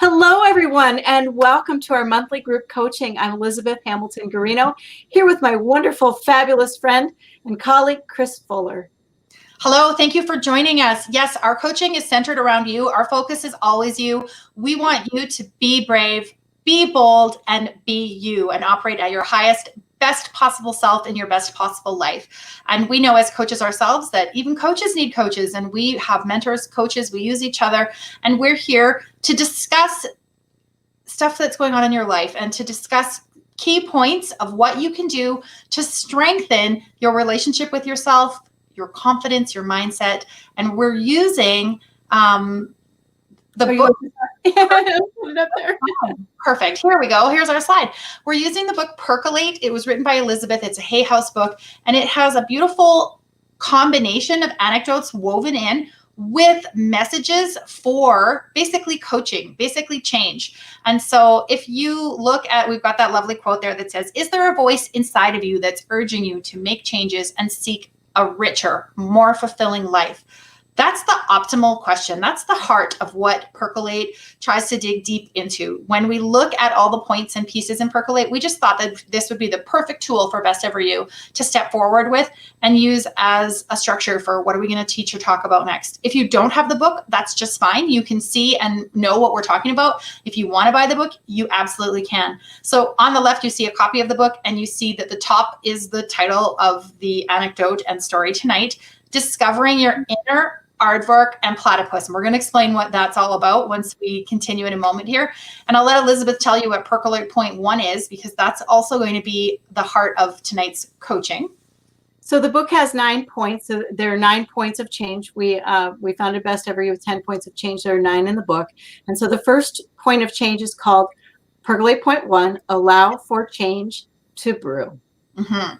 Hello, everyone, and welcome to our monthly group coaching. I'm Elizabeth Hamilton-Guarino, here with my wonderful, fabulous friend and colleague, Kris Fuller. Hello, thank you for joining us. Yes, our coaching is centered around you. Our focus is always you. We want you to be brave, be bold, and be you, and operate at your highest, best possible self in your best possible life. And we know as coaches ourselves that even coaches need coaches, and we have mentors, coaches, we use each other, and we're here to discuss stuff that's going on in your life and to discuss key points of what you can do to strengthen your relationship with yourself, your confidence, your mindset. And we're using the book. Put it up there. Perfect. Here we go. Here's our slide. We're using the book Percolate. It was written by Elizabeth. It's a Hay House book, and it has a beautiful combination of anecdotes woven in with messages for basically coaching, basically change. And so if you look at, we've got that lovely quote there that says, "Is there a voice inside of you that's urging you to make changes and seek a richer, more fulfilling life?" That's the optimal question. That's the heart of what Percolate tries to dig deep into. When we look at all the points and pieces in Percolate, we just thought that this would be the perfect tool for Best Ever You to step forward with and use as a structure for what are we going to teach or talk about next. If you don't have the book, that's just fine. You can see and know what we're talking about. If you want to buy the book, you absolutely can. So on the left, you see a copy of the book, and you see that the top is the title of the anecdote and story tonight, Discovering Your Inner Aardvark and Platypus. And we're going to explain what that's all about once we continue in a moment here. And I'll let Elizabeth tell you what Percolate Point 1 is, because that's also going to be the heart of tonight's coaching. So the book has 9 points. So there are 9 points of change. We founded Best Ever You with 10 points of change. There are 9 in the book. And so the first point of change is called Percolate Point 1, Allow for Change to Brew. Mm-hmm.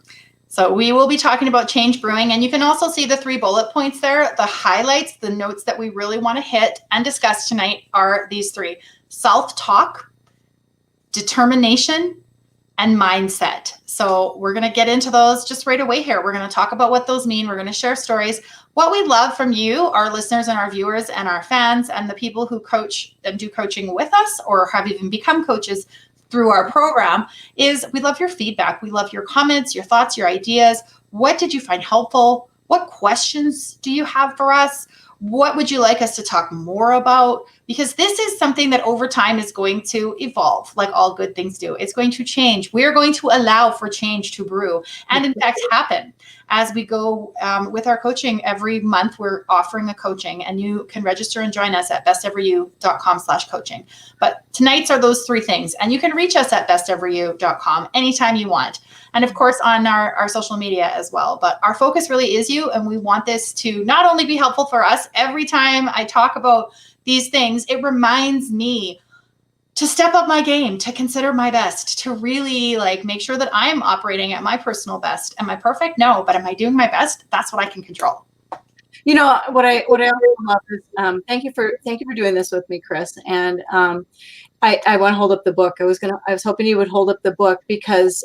So we will be talking about change brewing, and you can also see the 3 bullet points there. The highlights, the notes that we really want to hit and discuss tonight are these 3: self-talk, determination, and mindset. So we're going to get into those just right away here. We're going to talk about what those mean. We're going to share stories. What we'd love from you, our listeners and our viewers and our fans and the people who coach and do coaching with us or have even become coaches through our program, is we love your feedback. We love your comments, your thoughts, your ideas. What did you find helpful? What questions do you have for us? What would you like us to talk more about? Because this is something that over time is going to evolve, like all good things do. It's going to change. We are going to allow for change to brew and in fact happen. As we go with our coaching every month, we're offering a coaching, and you can register and join us at besteveryou.com/coaching. But tonight's are those 3 things, and you can reach us at besteveryou.com anytime you want. And of course on our social media as well. But our focus really is you, and we want this to not only be helpful for us. Every time I talk about these things, it reminds me to step up my game, to consider my best, to really make sure that I'm operating at my personal best. Am I perfect? No, but am I doing my best? That's what I can control. You know what I always love is thank you for doing this with me, Kris. And I want to hold up the book. I was hoping you would hold up the book because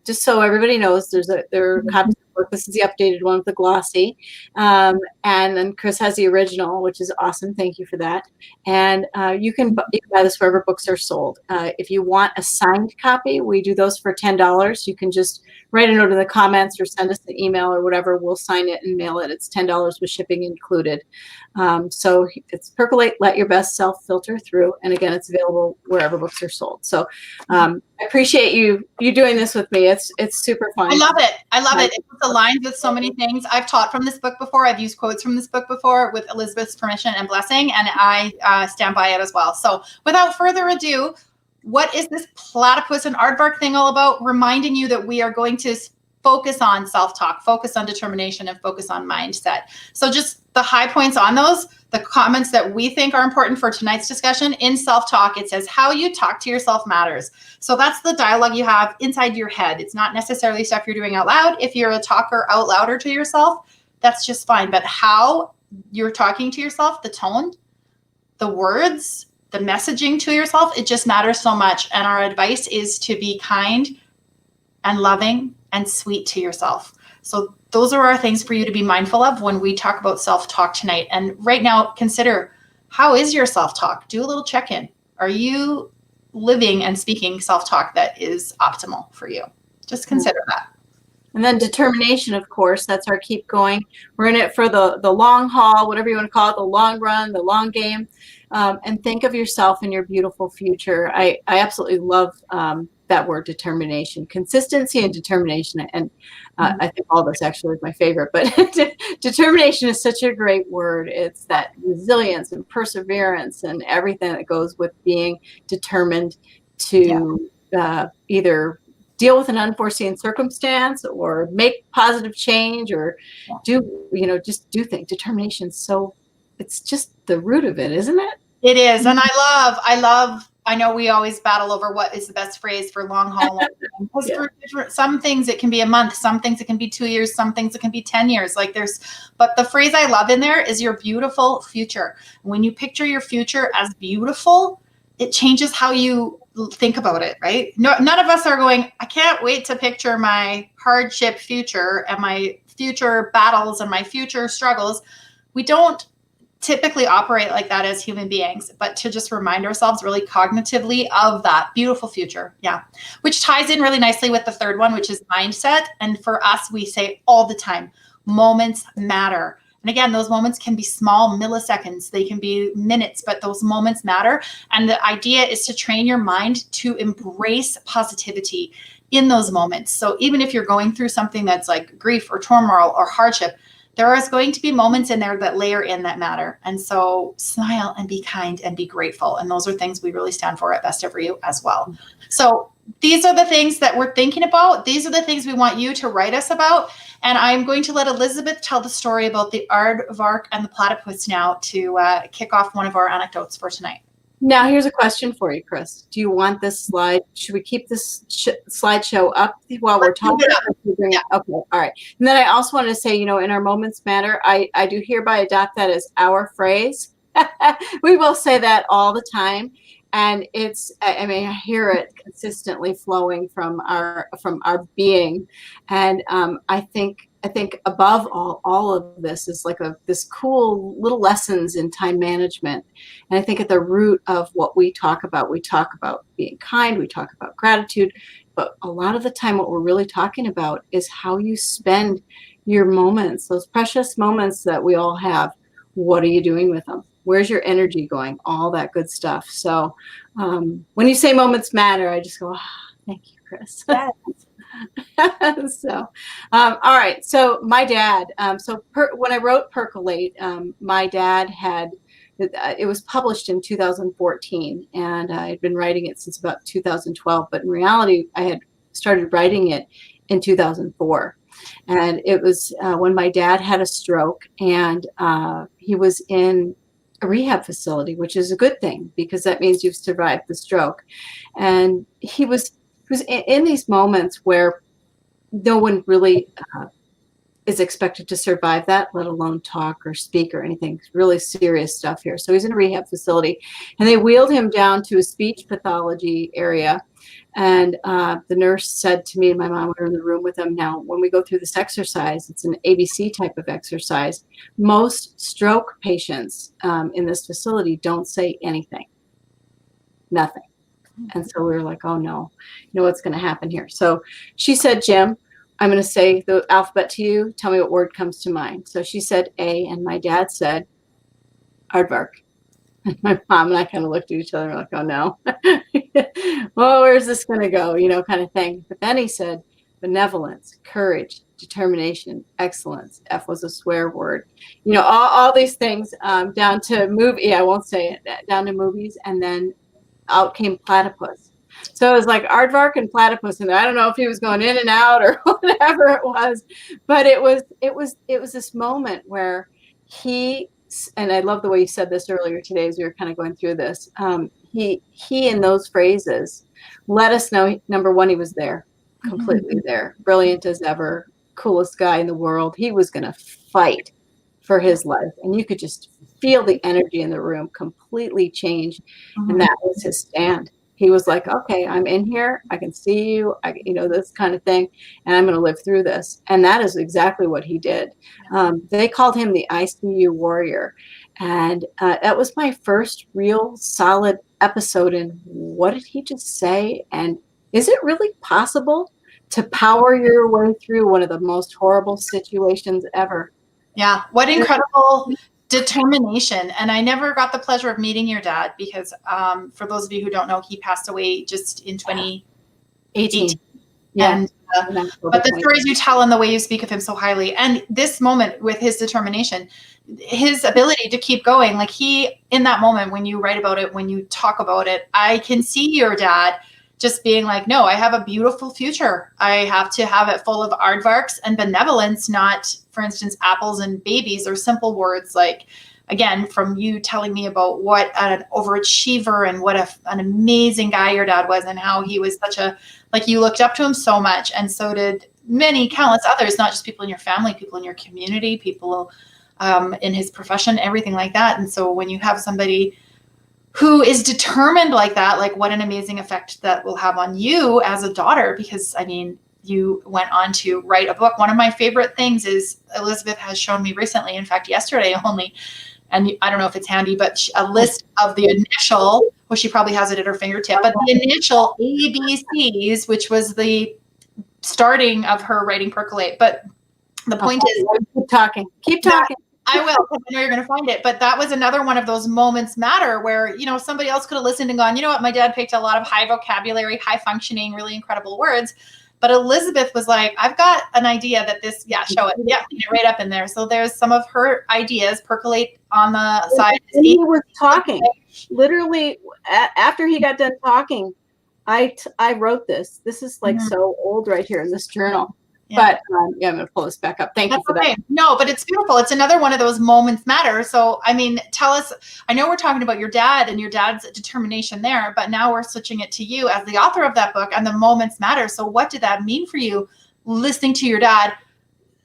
just so everybody knows, there are copies of the book. This is the updated one with the glossy, and then Kris has the original, which is awesome. Thank you for that. And you can buy this wherever books are sold. If you want a signed copy, we do those for $10. You can just write a note in the comments or send us an email or whatever. We'll sign it and mail it. It's $10 with shipping included. So it's Percolate, Let Your Best Self Filter Through. And again, it's available wherever books are sold. So I appreciate you doing this with me. It's super fun. I love it. It aligns with so many things. I've taught from this book before. I've used quotes from this book before with Elizabeth's permission and blessing, and I stand by it as well. So without further ado, what is this platypus and aardvark thing all about? Reminding you that we are going to focus on self-talk, focus on determination, and focus on mindset. So just the high points on those, the comments that we think are important for tonight's discussion. In self-talk, it says how you talk to yourself matters. So that's the dialogue you have inside your head. It's not necessarily stuff you're doing out loud. If you're a talker out louder to yourself, that's just fine. But how you're talking to yourself, the tone, the words, the messaging to yourself, it just matters so much. And our advice is to be kind and loving and sweet to yourself. So those are our things for you to be mindful of when we talk about self-talk tonight. And right now, consider, how is your self-talk? Do a little check-in. Are you living and speaking self-talk that is optimal for you? Just consider that. And then determination, of course, that's our keep going. We're in it for the long haul, whatever you want to call it, the long run, the long game. And think of yourself and your beautiful future. I absolutely love that word, determination, consistency and determination. And I think all this actually is my favorite, but determination is such a great word. It's that resilience and perseverance and everything that goes with being determined to either deal with an unforeseen circumstance or make positive change or just do things. Determination. So it's just the root of it, isn't it? It is. And I know we always battle over what is the best phrase for long haul. For some things it can be a month, some things it can be 2 years, some things it can be 10 years. But the phrase I love in there is your beautiful future. When you picture your future as beautiful, it changes how you think about it, right? No, none of us are going, I can't wait to picture my hardship future and my future battles and my future struggles. We don't typically operate like that as human beings, but to just remind ourselves really cognitively of that beautiful future. Yeah. Which ties in really nicely with the third one, which is mindset. And for us, we say all the time, moments matter. And again, those moments can be small milliseconds. They can be minutes, but those moments matter. And the idea is to train your mind to embrace positivity in those moments. So even if you're going through something that's like grief or turmoil or hardship, there is going to be moments in there that layer in that matter. And so smile and be kind and be grateful. And those are things we really stand for at Best Ever You as well. So these are the things that we're thinking about. These are the things we want you to write us about. And I'm going to let Elizabeth tell the story about the aardvark and the platypus now to kick off one of our anecdotes for tonight. Now, here's a question for you, Kris. Do you want this slide? Should we keep this slideshow up while we're talking? Yeah. Okay, all right. And then I also wanted to say, in our Moments Matter, I do hereby adopt that as our phrase. We will say that all the time. And I hear it consistently flowing from our being. And I think above all of this is like this cool little lessons in time management. And I think at the root of what we talk about being kind, we talk about gratitude, but a lot of the time what we're really talking about is how you spend your moments, those precious moments that we all have. What are you doing with them? Where's your energy going? All that good stuff. So when you say moments matter, I just go, thank you, Kris. Yes. So, all right. So my dad, when I wrote Percolate, my dad it was published in 2014 and I had been writing it since about 2012, but in reality, I had started writing it in 2004. And it was when my dad had a stroke and he was in a rehab facility, which is a good thing because that means you've survived the stroke. And he was in these moments where no one really is expected to survive that, let alone talk or speak or anything. Really serious stuff here. So he's in a rehab facility and they wheeled him down to a speech pathology area. And the nurse said to me and my mom were in the room with him. Now, when we go through this exercise, it's an ABC type of exercise. Most stroke patients in this facility don't say anything, nothing. And so we were like, oh no, what's going to happen here? So she said, Jim, I'm going to say the alphabet to you. Tell me what word comes to mind. So she said A, and my dad said aardvark. My mom and I kind of looked at each other like, oh no. Well, where's this going to go? Kind of thing. But then he said benevolence, courage, determination, excellence. F was a swear word. All these things down to movie. I won't say it. Down to movies. And then out came platypus. So it was like aardvark and platypus in there. I don't know if he was going in and out or whatever it was, but it was this moment where he, and I love the way you said this earlier today as we were kind of going through this. He in those phrases let us know, number one, he was there, completely there, brilliant as ever, coolest guy in the world. He was going to fight for his life, and you could just feel the energy in the room completely change, and that was his stand. He was like, okay, I'm in here. I can see you, this kind of thing, and I'm going to live through this. And that is exactly what he did. They called him the ICU warrior. And that was my first real solid episode and what did he just say? And is it really possible to power your way through one of the most horrible situations ever? Yeah. What incredible determination. And I never got the pleasure of meeting your dad because for those of you who don't know, he passed away just in 2018. Yeah. And but the stories you tell and the way you speak of him so highly, and this moment with his determination, his ability to keep going, like he, in that moment, when you write about it, when you talk about it, I can see your dad just being like, no, I have a beautiful future. I have to have it full of aardvarks and benevolence, not, for instance, apples and babies or simple words like, again, from you telling me about what an overachiever and what an amazing guy your dad was and how he was such a, like you looked up to him so much. And so did many countless others, not just people in your family, people in your community, people in his profession, everything like that. And so when you have somebody who is determined like that, like what an amazing effect that will have on you as a daughter, because I mean, you went on to write a book. One of my favorite things is Elizabeth has shown me recently, in fact, yesterday only, and I don't know if it's handy, but a list of the initial, well, she probably has it at her fingertip, but the initial ABCs, which was the starting of her writing Percolate. But the point is, keep talking. I will. I know you're going to find it. But that was another one of those moments matter where, you know, somebody else could have listened and gone, you know what, my dad picked a lot of high vocabulary, high functioning, really incredible words. But Elizabeth was like, I've got an idea that this, show it. Yeah, right up in there. So there's some of her ideas, Percolate on the side. And he was talking. Literally, after he got done talking, I wrote this. This is like so old right here in this journal. Yeah. But I'm going to pull this back up. Thank you for that. No, but it's beautiful. It's another one of those moments matter. So, I mean, tell us, I know we're talking about your dad and your dad's determination there, but now we're switching it to you as the author of that book and the moments matter. So what did that mean for you listening to your dad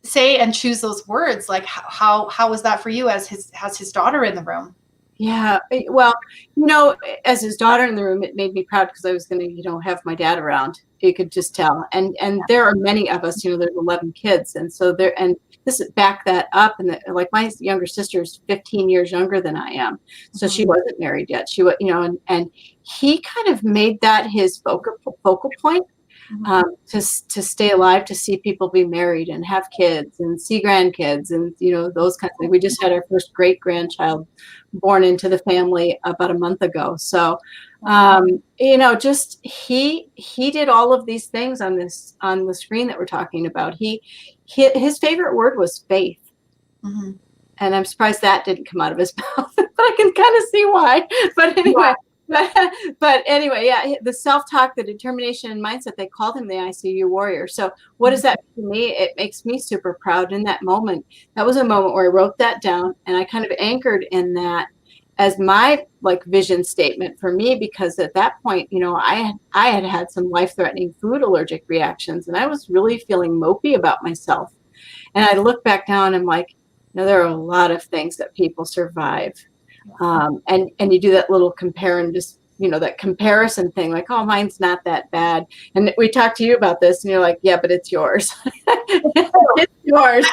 say and choose those words? Like how was that for you as his daughter in the room? Yeah, well, you know, as his daughter in the room, it made me proud because I was going to, you know, have my dad around. You could just tell. And there are many of us, you know, there's 11 kids. And so there, and this is back that up. And like my younger sister is 15 years younger than I am. So she wasn't married yet. She was, you know, and he kind of made that his focal point. To stay alive, to see people be married and have kids and see grandkids and, you know, those kinds of things. We just had our first great grandchild born into the family about a month ago. So, you know, just he did all of these things on the screen that we're talking about. His favorite word was faith. And I'm surprised that didn't come out of his mouth, but I can kind of see why. But anyway. But anyway, yeah, the self-talk, the determination and mindset, they called him the ICU warrior. So what does that mean to me? It makes me super proud in that moment. That was a moment where I wrote that down and I kind of anchored in that as my like vision statement for me, because at that point, you know, I had some life-threatening food allergic reactions and I was really feeling mopey about myself. And I look back down and I'm like, you know, there are a lot of things that people survive. And you do that little compare and just, you know, that comparison thing, like, oh, mine's not that bad. And we talked to you about this and you're like, yeah, but it's yours. It's yours.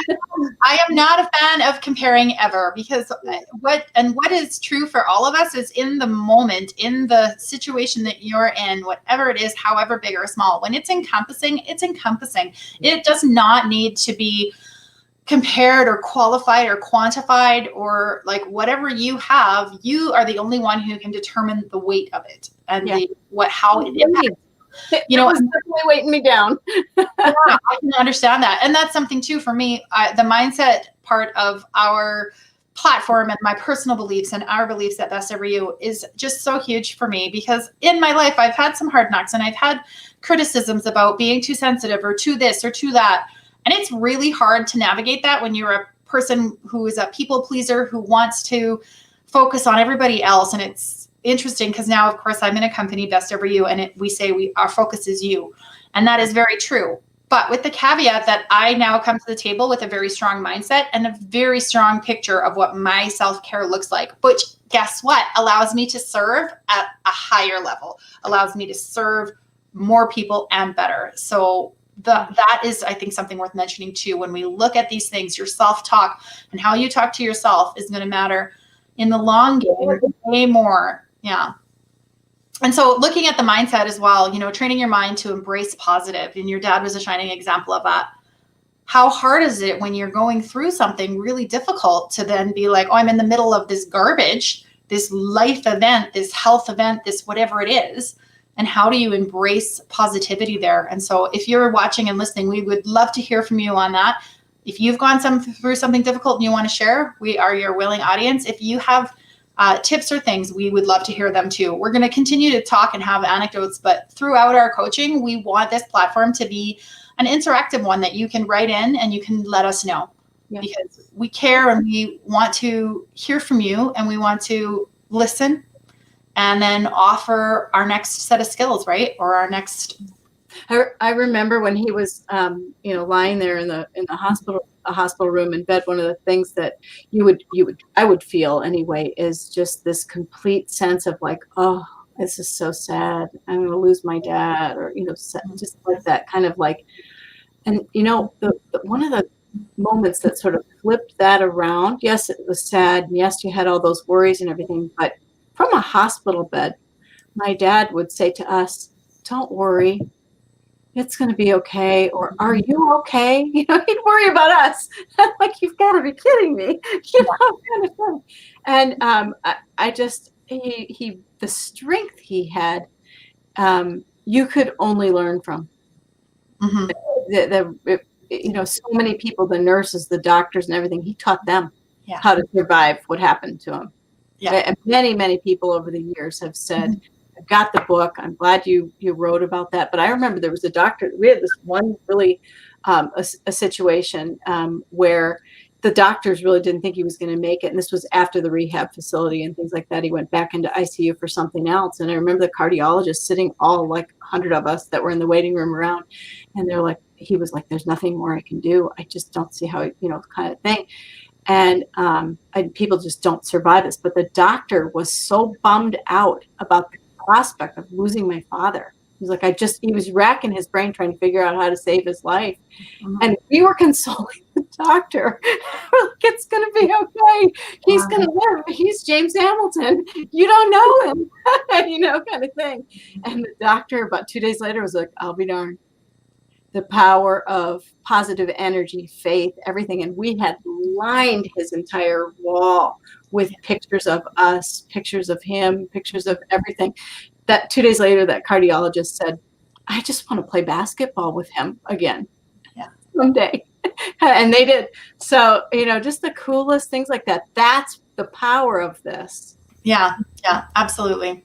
I am not a fan of comparing ever, because what is true for all of us is in the moment, in the situation that you're in, whatever it is, however big or small, when it's encompassing, it's encompassing. It does not need to be compared or qualified or quantified or like whatever you have, you are the only one who can determine the weight of it and how it impacts. You know, it's definitely weighting me down. Yeah, I can understand that. And that's something too, for me, the mindset part of our platform and my personal beliefs and our beliefs at Best Ever You is just so huge for me, because in my life, I've had some hard knocks and I've had criticisms about being too sensitive or too this or too that. And it's really hard to navigate that when you're a person who is a people pleaser, who wants to focus on everybody else. And it's interesting because now, of course, I'm in a company, Best Ever You, and we say our focus is you. And that is very true. But with the caveat that I now come to the table with a very strong mindset and a very strong picture of what my self-care looks like, which guess what? Allows me to serve at a higher level, allows me to serve more people and better. So that is, I think, something worth mentioning too. When we look at these things, your self-talk and how you talk to yourself is going to matter in the long game way more. Yeah. And so looking at the mindset as well, you know, training your mind to embrace positive, and your dad was a shining example of that. How hard is it when you're going through something really difficult to then be like, oh, I'm in the middle of this garbage, this life event, this health event, this whatever it is. And how do you embrace positivity there? And so if you're watching and listening, we would love to hear from you on that. If you've gone through something difficult and you want to share, we are your willing audience. If you have tips or things, we would love to hear them too. We're going to continue to talk and have anecdotes, but throughout our coaching, we want this platform to be an interactive one that you can write in and you can let us know, because we care and we want to hear from you, and we want to listen and then offer our next set of skills, right? Or our next. I remember when he was, lying there in the hospital room in bed. One of the things that I would feel anyway is just this complete sense of like, oh, this is so sad. I'm going to lose my dad, or just like that kind of like. And one of the moments that sort of flipped that around. Yes, it was sad. And yes, you had all those worries and everything, but from a hospital bed, my dad would say to us, "Don't worry. It's going to be okay," or "Are you okay?" He'd worry about us. Like, you've got to be kidding me, kind of thing. And I just, the strength he had, you could only learn from. So many people, the nurses, the doctors, and everything. He taught them how to survive what happened to him. And many people over the years have said, I got the book. I'm glad you wrote about that. But I remember there was a doctor. We had this one really a situation where the doctors really didn't think he was going to make it. And this was after the rehab facility and things like that. He went back into ICU for something else. And I remember the cardiologist sitting, all like 100 of us that were in the waiting room around. And they're like, he was like, "There's nothing more I can do. I just don't see how, kind of thing." And people just don't survive this. But the doctor was so bummed out about the prospect of losing my father. He's like, he was racking his brain trying to figure out how to save his life. And we were consoling the doctor. We're like, "It's going to be okay. He's going to live. He's James Hamilton. You don't know him," kind of thing. And the doctor, about 2 days later, was like, "I'll be darned." The power of positive energy, faith, everything. And we had lined his entire wall with pictures of us, pictures of him, pictures of everything. That 2 days later, that cardiologist said, "I just want to play basketball with him again someday." And they did. So, just the coolest things like that. That's the power of this. Yeah, absolutely.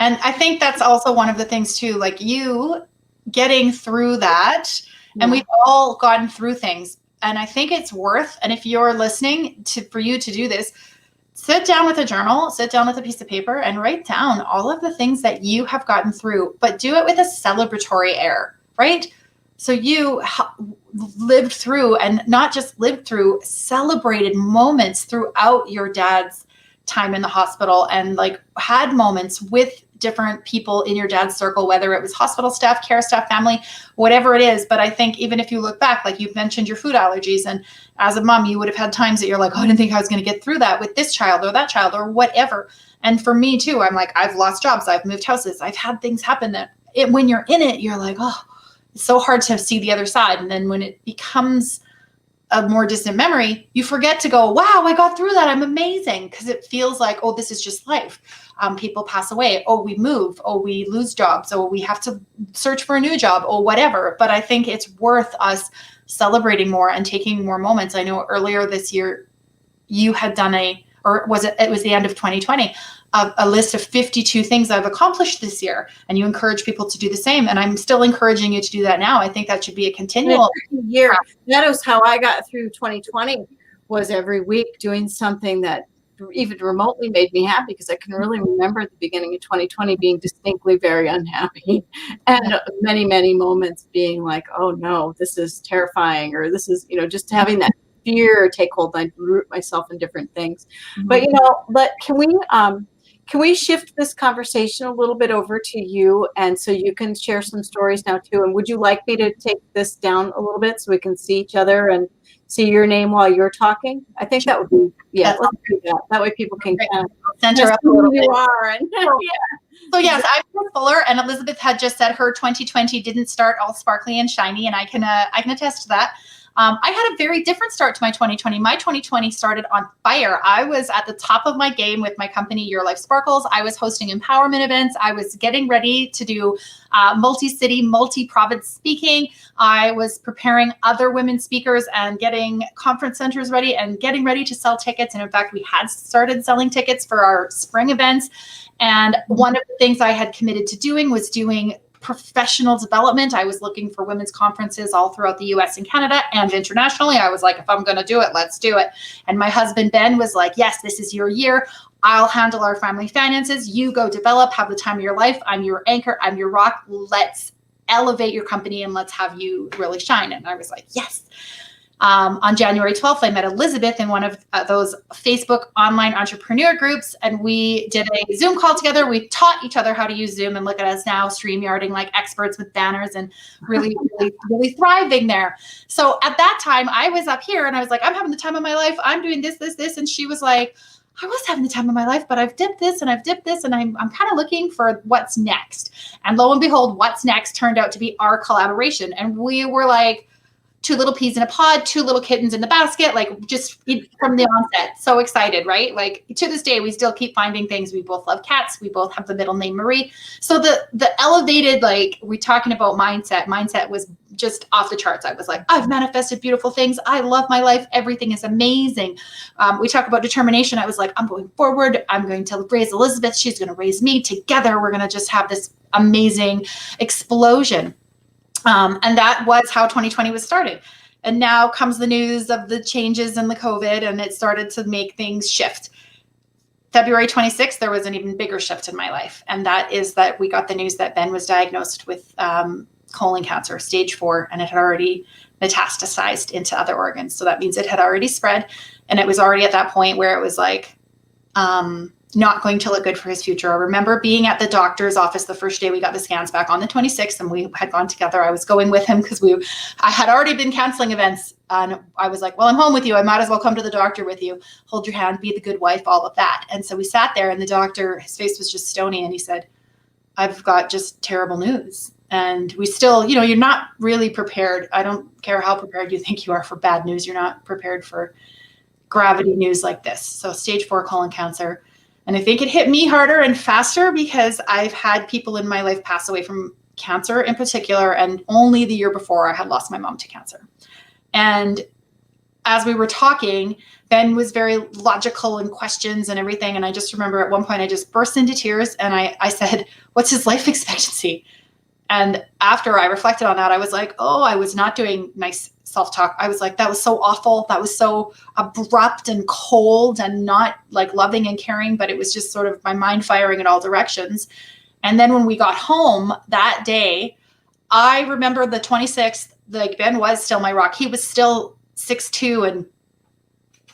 And I think that's also one of the things too, like you getting through that. And we've all gotten through things. And I think it's worth, and if you're listening, for you to do this, sit down with a journal, sit down with a piece of paper, and write down all of the things that you have gotten through, but do it with a celebratory air, right? So you lived through, and not just lived through, celebrated moments throughout your dad's time in the hospital, and like had moments with different people in your dad's circle, whether it was hospital staff, care staff, family, whatever it is. But I think even if you look back, like you've mentioned your food allergies, and as a mom, you would have had times that you're like, "Oh, I didn't think I was going to get through that with this child or that child or whatever." And for me too, I'm like, I've lost jobs, I've moved houses, I've had things happen that when you're in it, you're like, oh, it's so hard to see the other side. And then when it becomes a more distant memory, you forget to go, "Wow, I got through that. I'm amazing." Because it feels like, oh, this is just life. People pass away. Oh, we move. Oh, we lose jobs. Oh, we have to search for a new job. Oh, whatever. But I think it's worth us celebrating more and taking more moments. I know earlier this year, you had done it was the end of 2020, a list of 52 things I've accomplished this year. And you encourage people to do the same. And I'm still encouraging you to do that now. I think that should be a continual year. That was how I got through 2020, was every week doing something that even remotely made me happy, because I can really remember at the beginning of 2020 being distinctly very unhappy, and many moments being like, "Oh no, this is terrifying," or this is, just having that fear take hold. I root myself in different things. But can we shift this conversation a little bit over to you, and so you can share some stories now too? And would you like me to take this down a little bit so we can see each other and see your name while you're talking? I think that would be, let's do that. That way people can kind of center up who you are. And So yes, I'm Fuller, and Elizabeth had just said her 2020 didn't start all sparkly and shiny, and I can attest to that. I had a very different start to my 2020. My 2020 started on fire. I was at the top of my game with my company, Your Life Sparkles. I was hosting empowerment events. I was getting ready to do multi-city, multi-province speaking. I was preparing other women speakers and getting conference centers ready and getting ready to sell tickets. And in fact, we had started selling tickets for our spring events. And one of the things I had committed to doing was doing professional development. I was looking for women's conferences all throughout the US and Canada and internationally. I was like, if I'm going to do it, let's do it. And my husband, Ben, was like, yes, this is your year. I'll handle our family finances. You go develop, have the time of your life. I'm your anchor. I'm your rock. Let's elevate your company and let's have you really shine. And I was like, yes. On January 12th, I met Elizabeth in one of those Facebook online entrepreneur groups, and we did a Zoom call together. We taught each other how to use Zoom, and look at us now, StreamYarding like experts with banners and really, really, really thriving there. So at that time, I was up here and I was like, I'm having the time of my life. I'm doing this, this, this. And she was like, I was having the time of my life, but I've dipped this and I've dipped this, and I'm kind of looking for what's next. And lo and behold, what's next turned out to be our collaboration. And we were like, two little peas in a pod, two little kittens in the basket, like just from the onset. So excited, right? Like to this day, we still keep finding things. We both love cats. We both have the middle name Marie. So the elevated, like we're talking about mindset was just off the charts. I was like, I've manifested beautiful things. I love my life. Everything is amazing. We talk about determination. I was like, I'm going forward. I'm going to raise Elizabeth. She's going to raise me. Together, we're going to just have this amazing explosion. And that was how 2020 was started. And now comes the news of the changes in the COVID, and it started to make things shift. February 26th, there was an even bigger shift in my life. And that is that we got the news that Ben was diagnosed with colon cancer, stage 4, and it had already metastasized into other organs. So that means it had already spread. And it was already at that point where it was like, not going to look good for his future. I remember being at the doctor's office the first day we got the scans back on the 26th, and we had gone together. I was going with him because I had already been canceling events, and I was like, well, I'm home with you. I might as well come to the doctor with you, hold your hand, be the good wife, all of that. And so we sat there, and the doctor, his face was just stony, and he said, I've got just terrible news. And we still, you're not really prepared. I don't care how prepared you think you are for bad news. You're not prepared for gravity news like this. So stage 4 colon cancer. And I think it hit me harder and faster because I've had people in my life pass away from cancer in particular. And only the year before I had lost my mom to cancer. And as we were talking, Ben was very logical in questions and everything. And I just remember at one point I just burst into tears and I said, what's his life expectancy? And after I reflected on that, I was like, oh, I was not doing nice self-talk. I was like, that was so awful. That was so abrupt and cold and not like loving and caring, but it was just sort of my mind firing in all directions. And then when we got home that day, I remember the 26th, like Ben was still my rock. He was still 6'2" and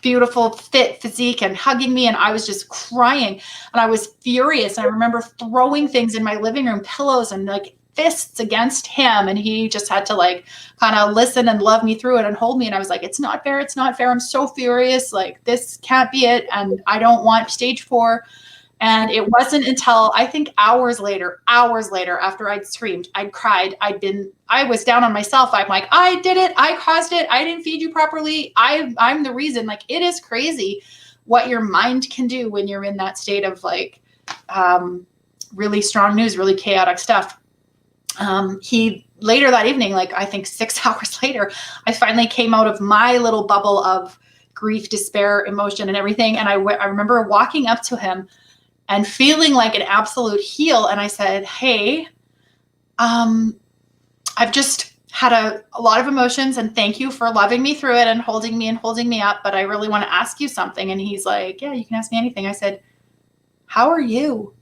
beautiful, fit physique and hugging me. And I was just crying and I was furious. And I remember throwing things in my living room, pillows and like fists against him. And he just had to like kind of listen and love me through it and hold me. And I was like, it's not fair. It's not fair. I'm so furious. Like this can't be it. And I don't want stage 4. And it wasn't until I think hours later, after I'd screamed, I'd cried, I was down on myself. I'm like, I did it. I caused it. I didn't feed you properly. I'm the reason. Like, it is crazy what your mind can do when you're in that state of like really strong news, really chaotic stuff. He later that evening, like I think 6 hours later, I finally came out of my little bubble of grief, despair, emotion, and everything. And I remember walking up to him and feeling like an absolute heel. And I said, hey, I've just had a lot of emotions and thank you for loving me through it and holding me up. But I really want to ask you something. And he's like, yeah, you can ask me anything. I said, how are you?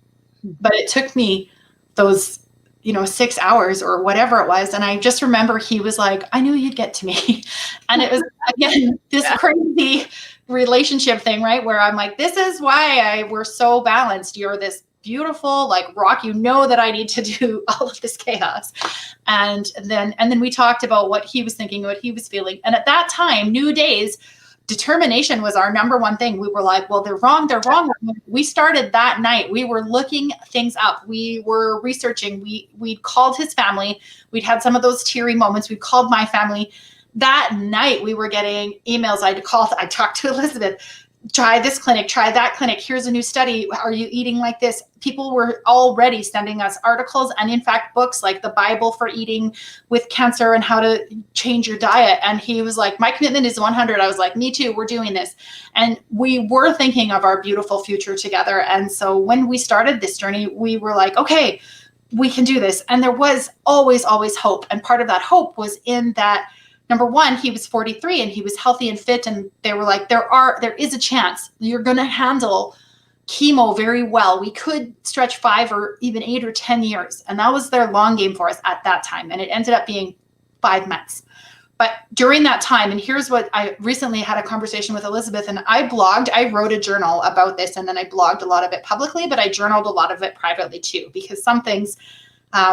But it took me those 6 hours or whatever it was. And I just remember he was like, I knew you'd get to me. And it was, again, this crazy relationship thing, right? Where I'm like, this is why we're so balanced. You're this beautiful, like rock, that I need to do all of this chaos. And then we talked about what he was thinking, what he was feeling. And at that time, New Days determination was our number one thing. We were like, well, they're wrong. They're wrong. We started that night. We were looking things up. We were researching. We called his family. We'd had some of those teary moments. We called my family. That night we were getting emails. I talked to Elizabeth, try this clinic, try that clinic. Here's a new study. Are you eating like this? People were already sending us articles and in fact books like the Bible for eating with cancer and how to change your diet. And he was like, my commitment is 100. I was like, me too. We're doing this. And we were thinking of our beautiful future together. And so when we started this journey, we were like, okay, we can do this. And there was always, always hope. And part of that hope was in that, number one, he was 43 and he was healthy and fit. And they were like, there is a chance you're going to handle chemo very well. We could stretch 5 or even 8 or 10 years. And that was their long game for us at that time. And it ended up being 5 months. But during that time, and here's what I recently had a conversation with Elizabeth, and I wrote a journal about this, and then I blogged a lot of it publicly, but I journaled a lot of it privately too, because some things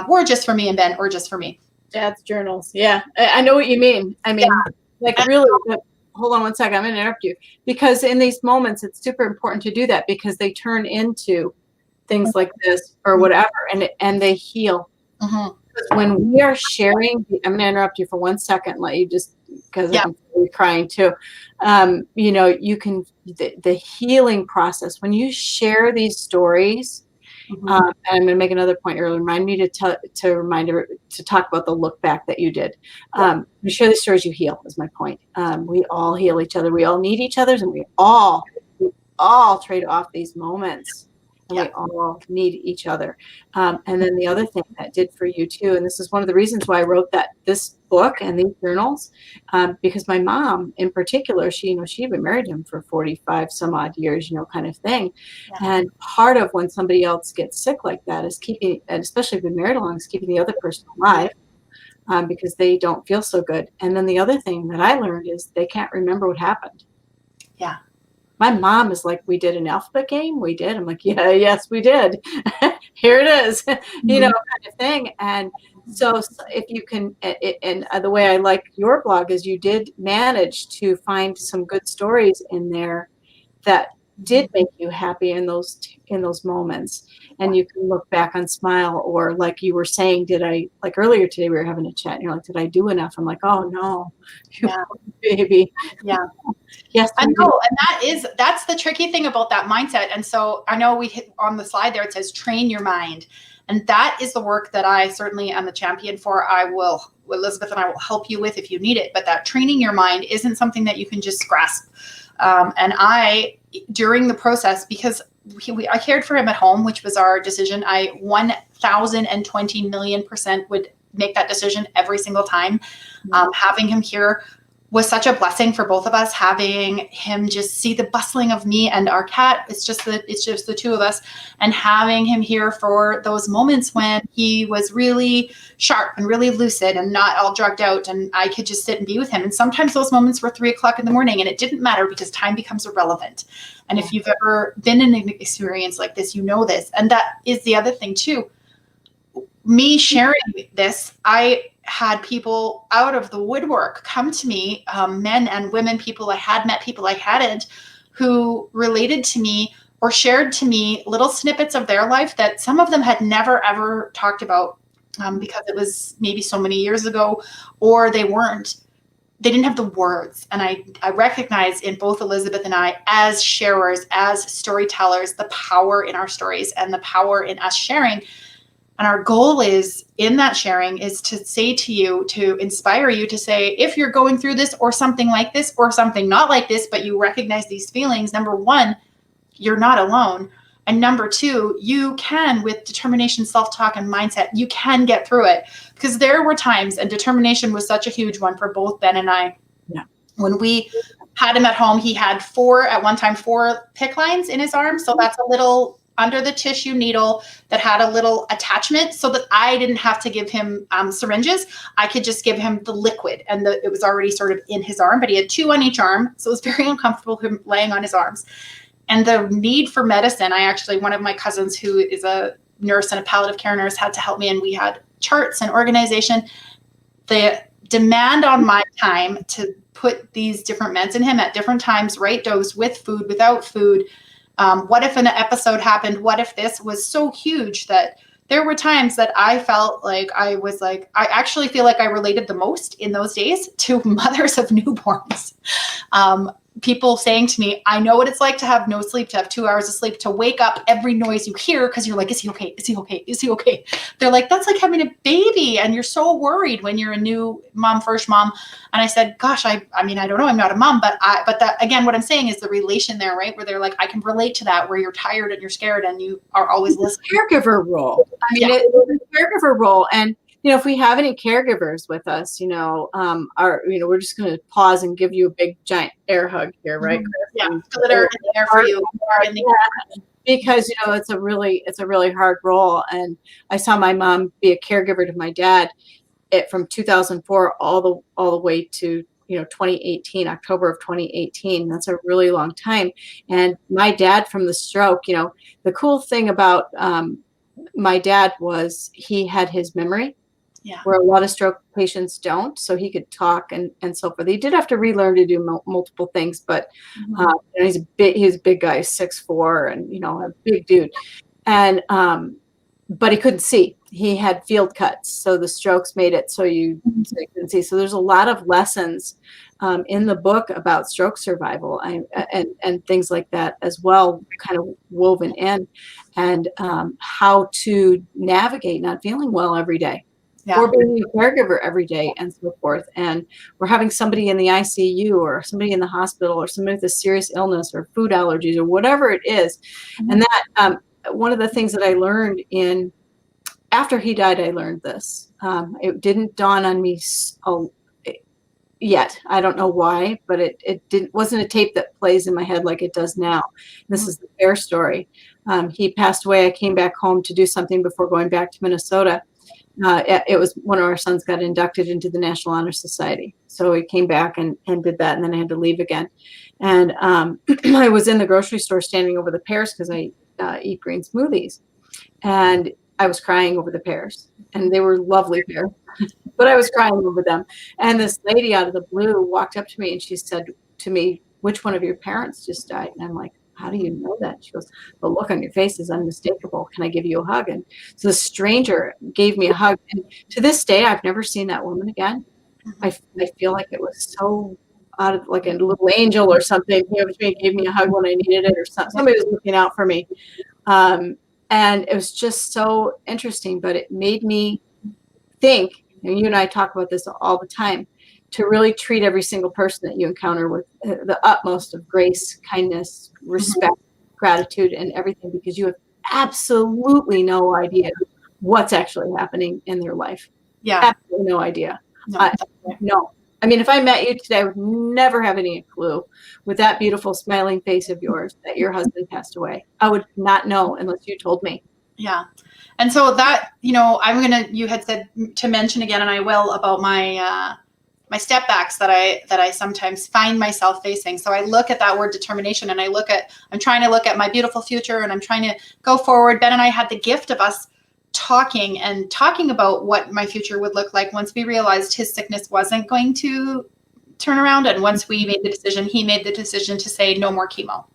were just for me and Ben, or just for me. Dad's journals. Yeah. I know what you mean. I mean, like really, hold on one second. I'm going to interrupt you because in these moments, it's super important to do that because they turn into things like this or whatever, and they heal. Mm-hmm. Because when we are sharing, I'm going to interrupt you for 1 second, let you just, because I'm really crying too. You can, the healing process, when you share these stories, Mm-hmm. and I'm going to make another point earlier. Remind me to talk about the look back that you did. You share the stories, you heal. Is my point. We all heal each other. We all need each other, and we all trade off these moments, and we all need each other. And then the other thing that did for you too, and this is one of the reasons why I wrote this book and these journals, because my mom in particular, she had been married to him for 45 some odd years, kind of thing. And part of when somebody else gets sick like that is keeping, and especially if you've been married long, is keeping the other person alive, because they don't feel so good. And then the other thing that I learned is they can't remember what happened. Yeah. My mom is like, we did an alphabet game. We did. I'm like, yeah, yes, we did. Here it is, kind of thing. And so if you can, and the way I like your blog is you did manage to find some good stories in there that did make you happy in those moments. And you can look back and smile, or like you were saying, like earlier today, we were having a chat and you're like, did I do enough? I'm like, oh no, baby. Yeah. Yes, I know. And that's the tricky thing about that mindset. And so I know we hit on the slide there, it says train your mind. And that is the work that I certainly am a champion for. Elizabeth and I will help you with if you need it. But that training your mind isn't something that you can just grasp. And during the process, because I cared for him at home, which was our decision, I 1,020 million% would make that decision every single time. Having him here was such a blessing for both of us, having him just see the bustling of me and our cat. It's just the two of us, and having him here for those moments when he was really sharp and really lucid and not all drugged out, and I could just sit and be with him. And sometimes those moments were 3:00 in the morning, and it didn't matter because time becomes irrelevant. And if you've ever been in an experience like this, you know this. And that is the other thing too. Me sharing this, I had people out of the woodwork come to me, men and women, people I had met, people I hadn't, who related to me or shared to me little snippets of their life that some of them had never, ever talked about, because it was maybe so many years ago, or they didn't have the words. And I recognize in both Elizabeth and I, as sharers, as storytellers, the power in our stories and the power in us sharing. And our goal is in that sharing is to say to you, to inspire you to say, if you're going through this or something like this or something not like this, but you recognize these feelings, number one, you're not alone. And number two, you can, with determination, self-talk, and mindset, you can get through it. Because there were times, and determination was such a huge one for both Ben and I. Yeah. When we had him at home, he had four PICC lines in his arm. So that's a little under the tissue needle that had a little attachment so that I didn't have to give him syringes. I could just give him the liquid, and it was already sort of in his arm, but he had 2 on each arm. So it was very uncomfortable him laying on his arms. And the need for medicine, one of my cousins who is a nurse and a palliative care nurse had to help me, and we had charts and organization. The demand on my time to put these different meds in him at different times, right dose, with food, without food. What if an episode happened? What if this was so huge that there were times that I felt like I actually feel like I related the most in those days to mothers of newborns. People saying to me, I know what it's like to have no sleep, to have 2 hours of sleep, to wake up every noise you hear because you're like, is he okay? Is he okay? Is he okay? They're like, that's like having a baby. And you're so worried when you're a new mom, first mom. And I said, gosh, I mean, I don't know. I'm not a mom, but that, again, what I'm saying is the relation there, right? Where they're like, I can relate to that, where you're tired and you're scared and you are always listening. Caregiver role. I mean, it's a caregiver role. And, if we have any caregivers with us, we're just going to pause and give you a big giant air hug here, right? Mm-hmm. Yeah, glitter in the air for you. Because it's a really hard role. And I saw my mom be a caregiver to my dad from 2004 all the way to 2018, October of 2018. That's a really long time. And my dad, from the stroke, the cool thing about my dad was he had his memory. Yeah. Where a lot of stroke patients don't, so he could talk and so forth. He did have to relearn to do multiple things, but he's a big guy, 6'4", and a big dude, and but he couldn't see. He had field cuts, so the strokes made it so you couldn't see. So there's a lot of lessons in the book about stroke survival and things like that as well, kind of woven in, and how to navigate not feeling well every day. Yeah. Or being a caregiver every day and so forth. And we're having somebody in the ICU or somebody in the hospital or somebody with a serious illness or food allergies or whatever it is. Mm-hmm. And that one of the things that I learned after he died, I learned this. It didn't dawn on me yet. I don't know why, but it wasn't a tape that plays in my head like it does now. This is the Bear story. He passed away. I came back home to do something before going back to Minnesota. It was one of our sons got inducted into the National Honor Society. So he came back and did that, and then I had to leave again. And I was in the grocery store standing over the pears because I eat green smoothies. And I was crying over the pears. And they were lovely pears, but I was crying over them. And this lady out of the blue walked up to me and she said to me, which one of your parents just died? And I'm like, how do you know that? She goes, the look on your face is unmistakable. Can I give you a hug? And so the stranger gave me a hug. And to this day, I've never seen that woman again. I feel like it was so out of like a little angel or something. Gave me a hug when I needed it, or somebody was looking out for me. And it was just so interesting, but it made me think, and you and I talk about this all the time, to really treat every single person that you encounter with the utmost of grace, kindness, respect, gratitude, and everything, because you have absolutely no idea what's actually happening in their life. Yeah. Absolutely no idea. No. I mean, if I met you today, I would never have any clue with that beautiful smiling face of yours that your husband passed away. I would not know unless you told me. Yeah. And so that, you had said to mention again, and I will, about my step backs that I sometimes find myself facing. So I look at that word determination, and I'm trying to look at my beautiful future, and I'm trying to go forward. Ben and I had the gift of us talking about what my future would look like once we realized his sickness wasn't going to turn around. And once he made the decision to say no more chemo,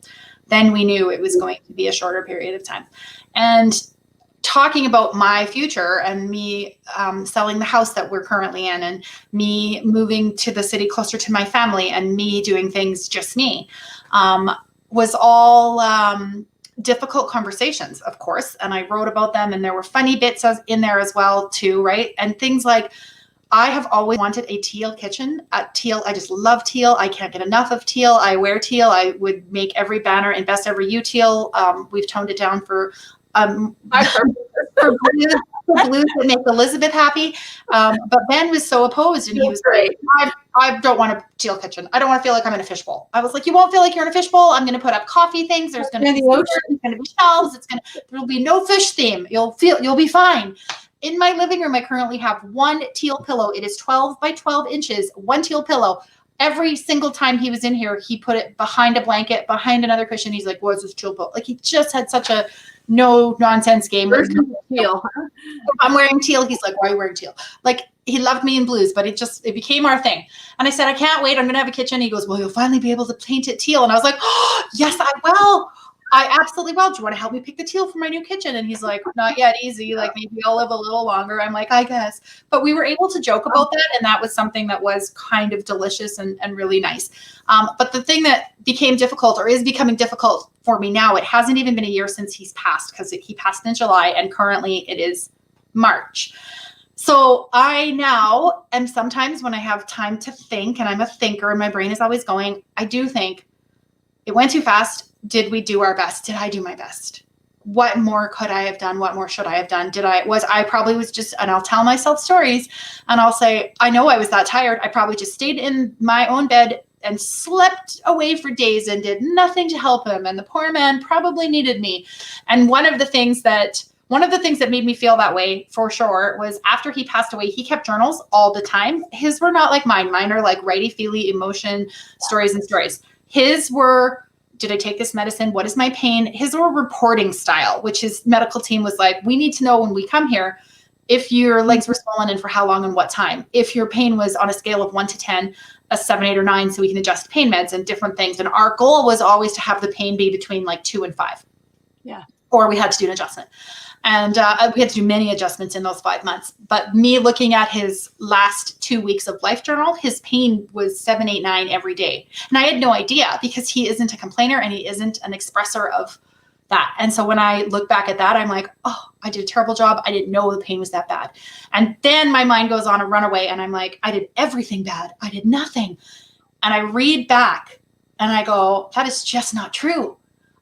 then we knew it was going to be a shorter period of time. And talking about my future and me selling the house that we're currently in, and me moving to the city closer to my family, and me doing things just me, was all difficult conversations, of course. And I wrote about them, and there were funny bits in there as well too, right? And things like, I have always wanted a teal kitchen. Teal, I just love teal. I can't get enough of teal. I wear teal. I would make every banner in Best Ever You teal. We've toned it down for blues that make Elizabeth happy. But Ben was so opposed, and he was like, I don't want a teal kitchen. I don't want to feel like I'm in a fishbowl. I was like, you won't feel like you're in a fishbowl. I'm going to put up coffee things. There's going to be ocean. There's going to be shelves. There'll be no fish theme. You'll be fine. In my living room, I currently have one teal pillow. It is 12 by 12 inches, one teal pillow. Every single time he was in here, he put it behind a blanket, behind another cushion. He's like, what's this teal pillow? Like, he just had such a no nonsense game. Where's the teal? I'm wearing teal. He's like, why are you wearing teal? Like, he loved me in blues, but it became our thing. And I said, I can't wait. I'm going to have a kitchen. He goes, well, you'll finally be able to paint it teal. And I was like, oh, yes, I will. I absolutely will. Do you want to help me pick the teal for my new kitchen? And he's like, not yet, easy. Like, maybe I'll live a little longer. I'm like, I guess. But we were able to joke about that. And that was something that was kind of delicious and really nice. But the thing that became difficult, or is becoming difficult for me now, it hasn't even been a year since he's passed, because he passed in July and currently it is March. So I now, and sometimes when I have time to think, and I'm a thinker and my brain is always going, I do think, it went too fast. Did we do our best? Did I do my best? What more could I have done? What more should I have done? I probably was just, and I'll tell myself stories and I'll say, I know I was that tired. I probably just stayed in my own bed and slept away for days and did nothing to help him. And the poor man probably needed me. And one of the things that made me feel that way for sure was after he passed away, he kept journals all the time. His were not like mine. Mine are like righty-feely emotion stories and stories. His were, did I take this medicine? What is my pain? His were reporting style, which his medical team was like, we need to know when we come here if your legs were swollen and for how long and what time. If your pain was on a scale of 1 to 10, a 7, 8, or 9, so we can adjust pain meds and different things. And our goal was always to have the pain be between like 2 and 5. Yeah. Or we had to do an adjustment. And we had to do many adjustments in those 5 months. But me looking at his last 2 weeks of life journal, his pain was 7, 8, 9 every day. And I had no idea, because he isn't a complainer and he isn't an expresser of that. And so when I look back at that, I'm like, oh, I did a terrible job. I didn't know the pain was that bad. And then my mind goes on a runaway and I'm like, I did everything bad. I did nothing. And I read back and I go, that is just not true.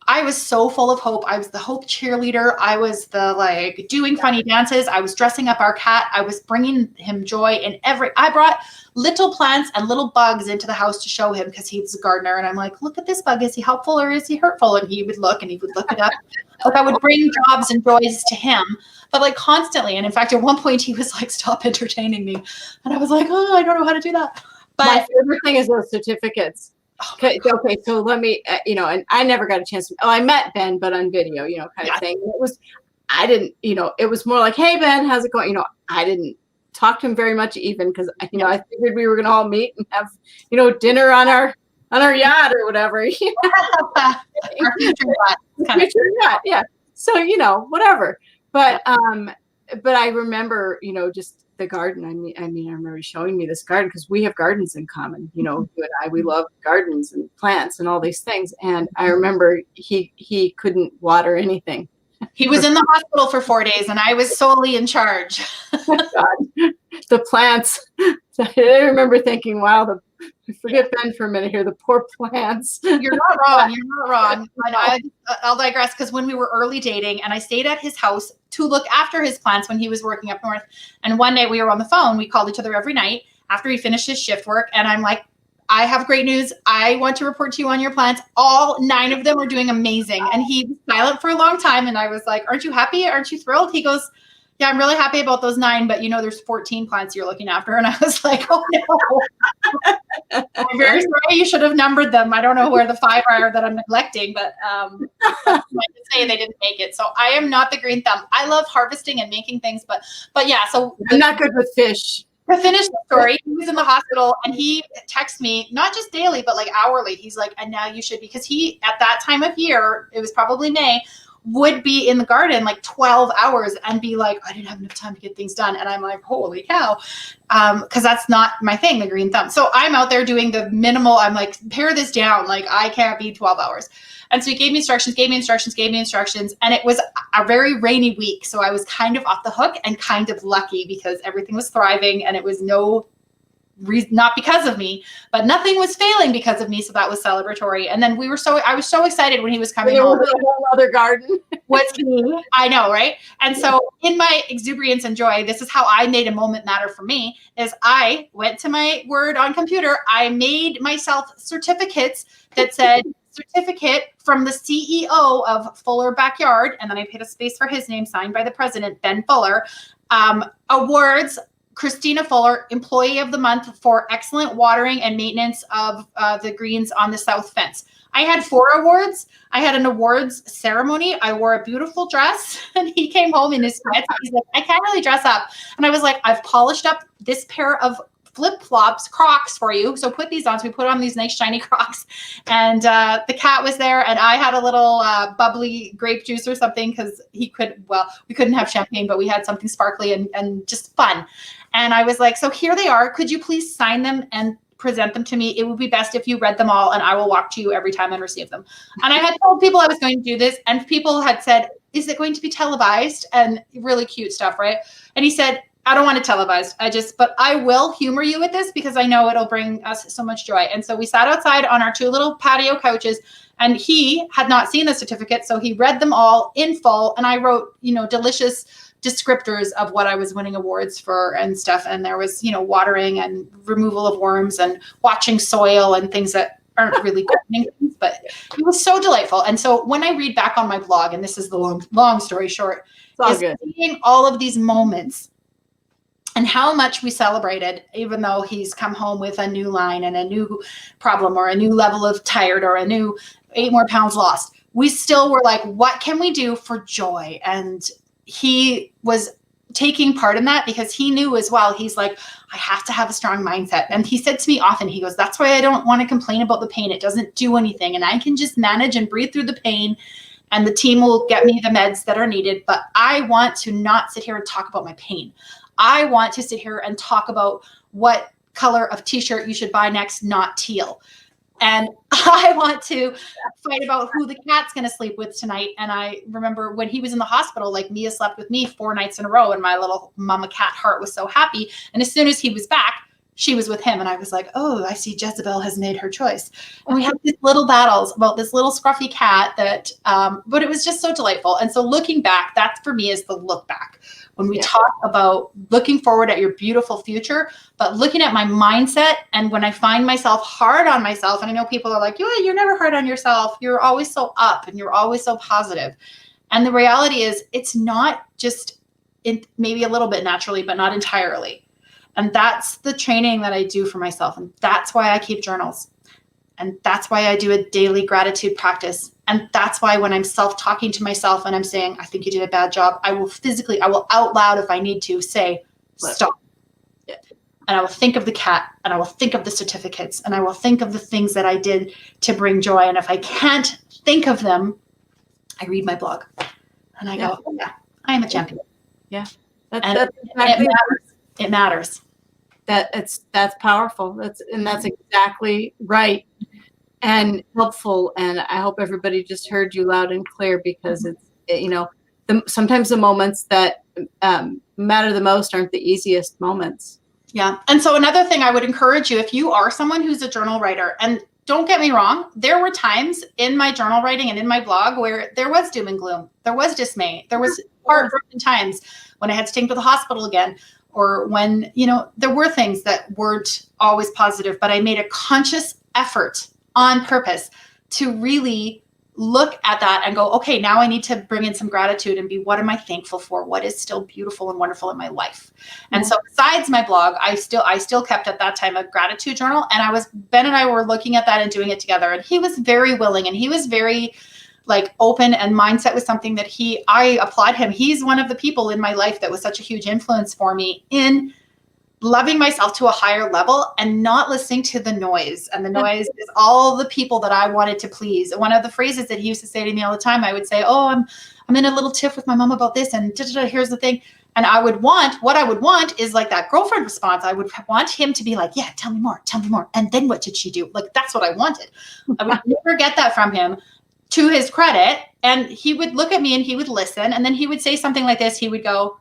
I was so full of hope. I was the hope cheerleader. I was the like doing funny dances. I was dressing up our cat. I was bringing him joy in I brought little plants and little bugs into the house to show him, because he's a gardener. And I'm like, look at this bug. Is he helpful or is he hurtful? And he would look and he would look it up. Like, I would bring jobs and joys to him, but like constantly. And in fact, at one point he was like, stop entertaining me. And I was like, oh, I don't know how to do that. But my favorite thing is those certificates. Okay, so let me, and I never got a chance to, I met Ben, but on video, kind of thing. I didn't, it was more like, hey, Ben, how's it going? I didn't talk to him very much even, because, I figured we were going to all meet and have, dinner on our yacht or whatever. Our future yacht. Yeah. So, whatever. But I remember, just the garden. I mean, I remember you showing me this garden, because we have gardens in common. You and I, we love gardens and plants and all these things. And I remember he couldn't water anything. He was in the hospital for 4 days, and I was solely in charge. God. The plants. I remember thinking, wow, forget Ben for a minute here. The poor plants. You're not wrong. You're not wrong. I'll digress, because when we were early dating, and I stayed at his house to look after his plants when he was working up north. And one day we were on the phone. We called each other every night after he finished his shift work. And I'm like, I have great news. I want to report to you on your plants. All 9 of them are doing amazing. And he was silent for a long time. And I was like, aren't you happy? Aren't you thrilled? He goes, yeah, I'm really happy about those 9, but there's 14 plants you're looking after. And I was like, oh no. I'm very sorry. You should have numbered them. I don't know where the 5 are that I'm neglecting, but I can say they didn't make it. So I am not the green thumb. I love harvesting and making things, but yeah. So I'm not good with fish. To finish the story, he was in the hospital and he texts me, not just daily, but like hourly. He's like, and now you should, because he, at that time of year, it was probably May, would be in the garden like 12 hours and be like, I didn't have enough time to get things done. And I'm like, holy cow. Because that's not my thing, the green thumb. So I'm out there doing the minimal. I'm like, pare this down. Like, I can't be 12 hours. And so he gave me instructions. And it was a very rainy week. So I was kind of off the hook and kind of lucky, because everything was thriving and it was not because of me, but nothing was failing because of me. So that was celebratory. And then I was so excited when he was coming home. A whole other garden. What's me? I know, right? And so in my exuberance and joy, this is how I made a moment matter for me, is I went to my Word on computer. I made myself certificates that said certificate from the CEO of Fuller Backyard. And then I paid a space for his name, signed by the president, Ben Fuller. Awards, Christina Fuller, Employee of the Month for excellent watering and maintenance of the greens on the south fence. I had 4 awards. I had an awards ceremony. I wore a beautiful dress and he came home in his sweats. He's like, I can't really dress up. And I was like, I've polished up this pair of flip-flops, Crocs for you. So put these on. So we put on these nice shiny Crocs. And the cat was there and I had a little bubbly grape juice or something because we couldn't have champagne, but we had something sparkly and just fun. And I was like, so here they are. Could you please sign them and present them to me? It would be best if you read them all and I will walk to you every time and receive them. And I had told people I was going to do this and people had said, is it going to be televised? And really cute stuff, right? And he said, I don't want it televised. But I will humor you with this because I know it'll bring us so much joy. And so we sat outside on our 2 little patio couches and he had not seen the certificate. So he read them all in full. And I wrote, delicious descriptors of what I was winning awards for and stuff. And there was, watering and removal of worms and watching soil and things that aren't really gardening things, but it was so delightful. And so when I read back on my blog, and this is the long story short, is seeing all of these moments and how much we celebrated, even though he's come home with a new line and a new problem or a new level of tired or a new 8 more pounds lost. We still were like, what can we do for joy? And he was taking part in that because he knew as well, he's like, I have to have a strong mindset. And he said to me often, he goes, that's why I don't want to complain about the pain. It doesn't do anything. And I can just manage and breathe through the pain and the team will get me the meds that are needed. But I want to not sit here and talk about my pain. I want to sit here and talk about what color of t-shirt you should buy next, not teal. And I want to fight about who the cat's going to sleep with tonight. And I remember when he was in the hospital, like Mia slept with me 4 nights in a row and my little mama cat heart was so happy. And as soon as he was back, she was with him. And I was like, oh, I see Jezebel has made her choice. And we had these little battles about this little scruffy cat that, but it was just so delightful. And so looking back, that for me is the look back. When we talk about looking forward at your beautiful future, but looking at my mindset and when I find myself hard on myself, and I know people are like, you're never hard on yourself. You're always so up and you're always so positive. And the reality is it's not just maybe a little bit naturally, but not entirely. And that's the training that I do for myself. And that's why I keep journals. And that's why I do a daily gratitude practice. And that's why when I'm self-talking to myself and I'm saying, I think you did a bad job, I will out loud if I need to say, stop. Yeah. And I will think of the cat and I will think of the certificates and I will think of the things that I did to bring joy. And if I can't think of them, I read my blog and I go, oh, yeah, I am a champion. Yeah. That's exactly it matters. That's powerful. That's exactly right and helpful. And I hope everybody just heard you loud and clear because sometimes the moments that matter the most aren't the easiest moments. Yeah. And so another thing I would encourage you, if you are someone who's a journal writer, and don't get me wrong, there were times in my journal writing and in my blog where there was doom and gloom. There was dismay. There was heartbroken times when I had to take him to the hospital again. Or when, there were things that weren't always positive, but I made a conscious effort on purpose to really look at that and go, okay, now I need to bring in some gratitude and be, what am I thankful for? What is still beautiful and wonderful in my life? And so besides my blog, I still kept at that time a gratitude journal. And Ben and I were looking at that and doing it together. And he was very willing and he was very open, and mindset was something that I applaud him. He's one of the people in my life that was such a huge influence for me in loving myself to a higher level and not listening to the noise. And the noise is all the people that I wanted to please. One of the phrases that he used to say to me all the time, I would say, oh, I'm in a little tiff with my mom about this and here's the thing. And what I would want is that girlfriend response. I would want him to be like, yeah, tell me more. And then what did she do? That's what I wanted. I would never get that from him. To his credit, and he would look at me and he would listen, and then he would say something like this. He would go,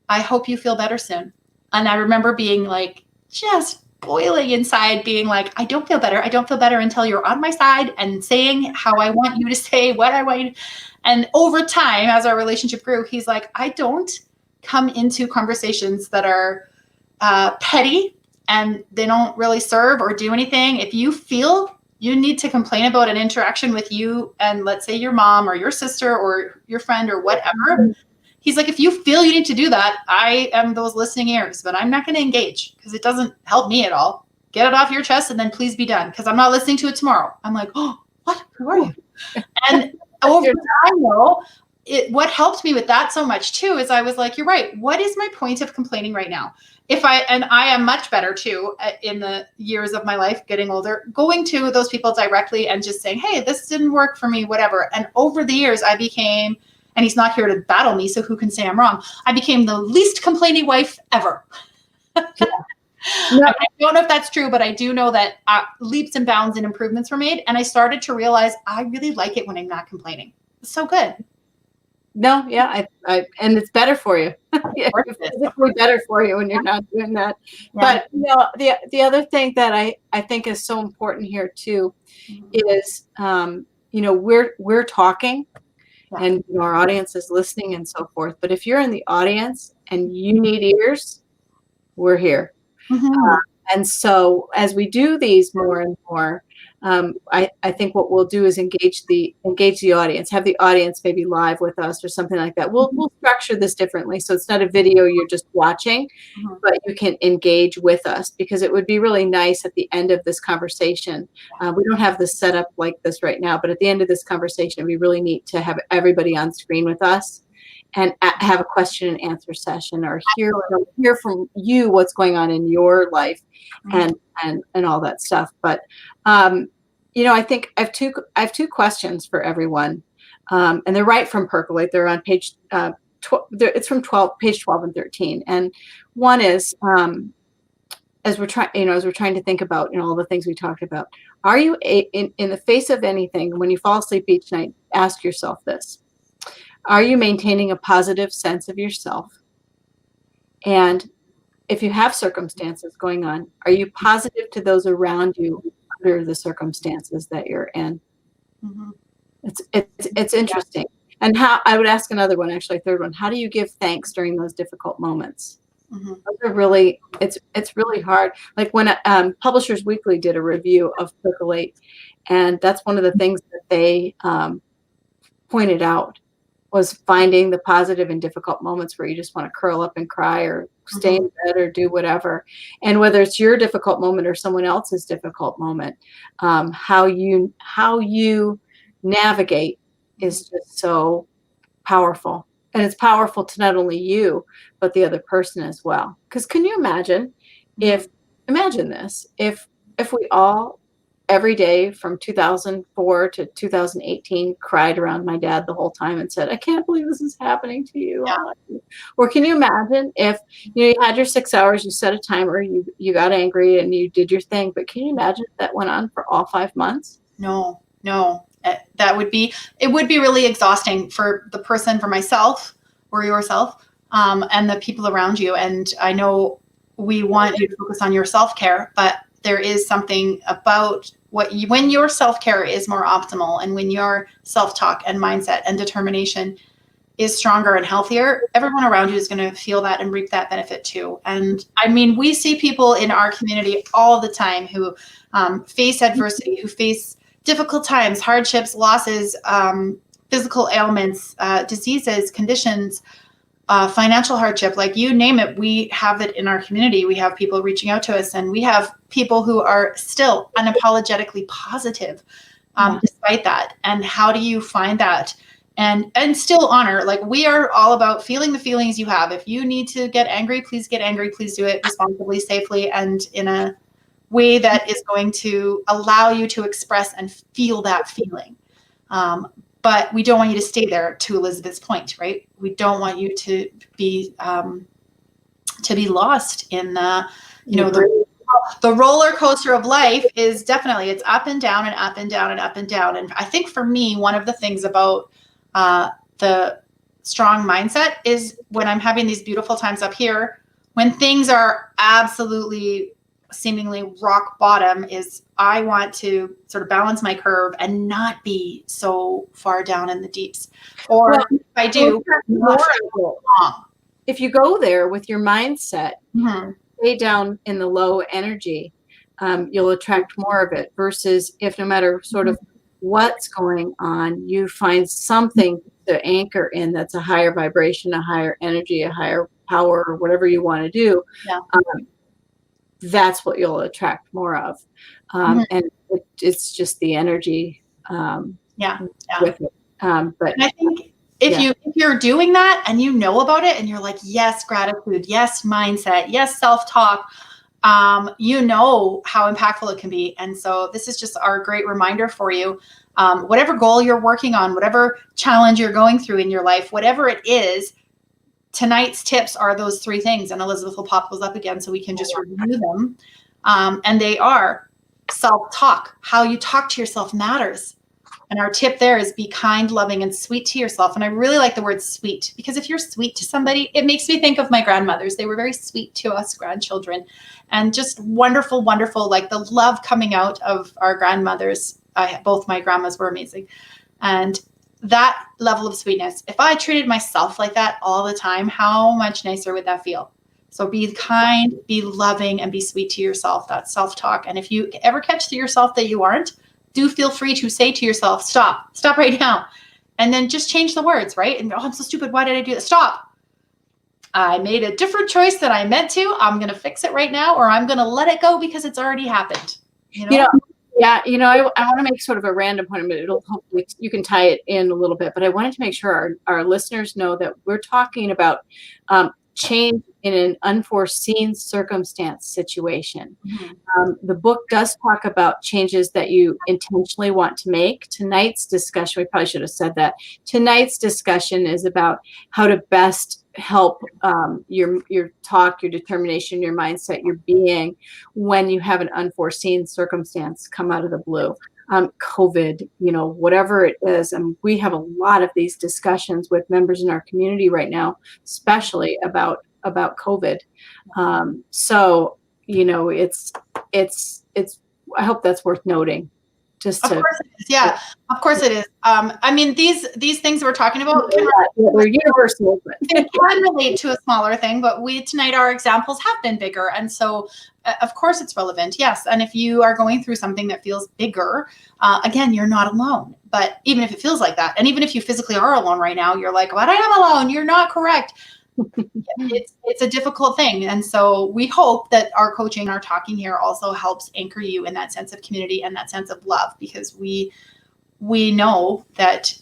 I hope you feel better soon. And I remember being just boiling inside, being like, I don't feel better. I don't feel better until you're on my side and saying how I want you to say what I want you. And over time, as our relationship grew, he's like, I don't come into conversations that are petty and they don't really serve or do anything. If you feel you need to complain about an interaction with you and let's say your mom or your sister or your friend or whatever, he's like, if you feel you need to do that, I am those listening ears, but I'm not going to engage because it doesn't help me at all. Get it off your chest and then please be done because I'm not listening to it tomorrow. I'm like, oh, what? Who are you? And over time, what helped me with that so much too is I was like, you're right. What is my point of complaining right now? And I am much better too in the years of my life, getting older, going to those people directly and just saying, hey, this didn't work for me, whatever. And over the years, I became, and he's not here to battle me, so who can say I'm wrong? I became the least complaining wife ever. No. I don't know if that's true, but I do know that leaps and bounds and improvements were made. And I started to realize I really like it when I'm not complaining. It's so good. No, yeah, and it's better for you. It's physically better for you when you're not doing that. Yeah. But the other thing that I think is so important here too is we're talking, and our audience is listening and so forth. But if you're in the audience and you need ears, we're here. And so as we do these more and more, I think what we'll do is engage the audience, have the audience maybe live with us or something like that. We'll structure this differently. So it's not a video you're just watching, but you can engage with us, because it would be really nice at the end of this conversation. We don't have this set up like this right now, but at the end of this conversation, it'd be really neat to have everybody on screen with us and have a question and answer session, or hear from you what's going on in your life and all that stuff. But I think I have two questions for everyone, and they're right from Percolate. They're on page it's from page 12 and 13. And one is as we're trying to think about all the things we talked about. Are you in the face of anything, when you fall asleep each night, ask yourself this: are you maintaining a positive sense of yourself? And if you have circumstances going on, are you positive to those around you under the circumstances that you're in? It's interesting. And how, I would ask another one, actually, a third one: how do you give thanks during those difficult moments? Those are really, it's really hard. Like when Publishers Weekly did a review of Percolate, and that's one of the things that they pointed out, was finding the positive in difficult moments where you just want to curl up and cry, or stay in bed, or do whatever. And whether it's your difficult moment or someone else's difficult moment, how you navigate is just so powerful. And it's powerful to not only you, but the other person as well. Because can you imagine imagine this, if we all every day from 2004 to 2018 cried around my dad the whole time and said, I can't believe this is happening to you. Yeah. Or can you imagine if you had your 6 hours, you set a timer, you got angry and you did your thing, but can you imagine if that went on for all 5 months? No. It would be really exhausting for the person, for myself or yourself, and the people around you. And I know we want you to focus on your self-care, but there is something about when your self-care is more optimal, and when your self-talk and mindset and determination is stronger and healthier, everyone around you is going to feel that and reap that benefit too. And I mean, we see people in our community all the time who face adversity, who face difficult times, hardships, losses, physical ailments, diseases, conditions, financial hardship, like you name it, we have it in our community. We have people reaching out to us, and we have people who are still unapologetically positive despite that. And how do you find that and still honor? Like, we are all about feeling the feelings you have. If you need to get angry, please get angry. Please do it responsibly, safely, and in a way that is going to allow you to express and feel that feeling. But we don't want you to stay there, to Elizabeth's point, right? We don't want you to be lost in the roller coaster of life. Is definitely, it's up and down and up and down and up and down. And I think for me, one of the things about the strong mindset is when I'm having these beautiful times up here, when things are absolutely seemingly rock bottom, is I want to sort of balance my curve and not be so far down in the deeps. Or if I do, if you go there with your mindset, stay down in the low energy, you'll attract more of it, versus if no matter sort of what's going on, you find something to anchor in that's a higher vibration, a higher energy, a higher power, or whatever you want to do. Yeah. That's what you'll attract more of. And it's just the energy Yeah. with it. But and I think if you're doing that and you know about it and you're like, yes, gratitude, yes, mindset, yes, self-talk, you know how impactful it can be. And so this is just our great reminder for you. Whatever goal you're working on, whatever challenge you're going through in your life, whatever it is, tonight's tips are those three things. And Elizabeth will pop those up again so we can just review them. And they are self-talk. How you talk to yourself matters. And our tip there is be kind, loving, and sweet to yourself. And I really like the word sweet, because if you're sweet to somebody, it makes me think of my grandmothers. They were very sweet to us grandchildren, and just wonderful, wonderful, like the love coming out of our grandmothers. Both my grandmas were amazing. And that level of sweetness, if I treated myself like that all the time, how much nicer would that feel? So be kind, be loving, and be sweet to yourself. That's self-talk. And if you ever catch to yourself that you aren't, do feel free to say to yourself, stop right now. And then just change the words, right? And, oh, I'm so stupid. Why did I do that? Stop. I made a different choice than I meant to. I'm going to fix it right now, or I'm going to let it go because it's already happened. You know? I want to make sort of a random point, but it'll hopefully you can tie it in a little bit. But I wanted to make sure our listeners know that we're talking about change in an unforeseen circumstance situation. The book does talk about changes that you intentionally want to make. Tonight's discussion, we probably should have said that. Tonight's discussion is about how to best help your talk, your determination, your mindset, your being when you have an unforeseen circumstance come out of the blue. COVID, whatever it is. And we have a lot of these discussions with members in our community right now, especially about COVID. So, it's, I hope that's worth noting. Of course it is. Yeah, of course it is. I mean, these things we're talking about they're universal. It can relate to a smaller thing, but tonight our examples have been bigger. And so, of course, it's relevant. Yes. And if you are going through something that feels bigger, again, you're not alone. But even if it feels like that, and even if you physically are alone right now, you're like, but I am alone. You're not correct. It's a difficult thing. And so we hope that our coaching, our talking here also helps anchor you in that sense of community and that sense of love, because we know that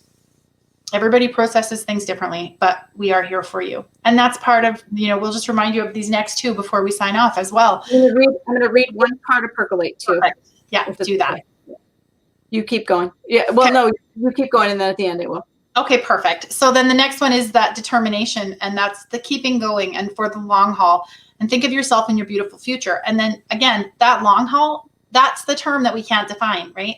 everybody processes things differently, but we are here for you. And that's part of, we'll just remind you of these next two before we sign off as well. I'm going to read one part of Percolate too. Perfect. Yeah, do that. Okay. You keep going. Yeah. Well, okay. No, you keep going, and then at the end it will. Okay, perfect. So then the next one is that determination, and that's the keeping going and for the long haul. And think of yourself in your beautiful future. And then again, that long haul, that's the term that we can't define, right?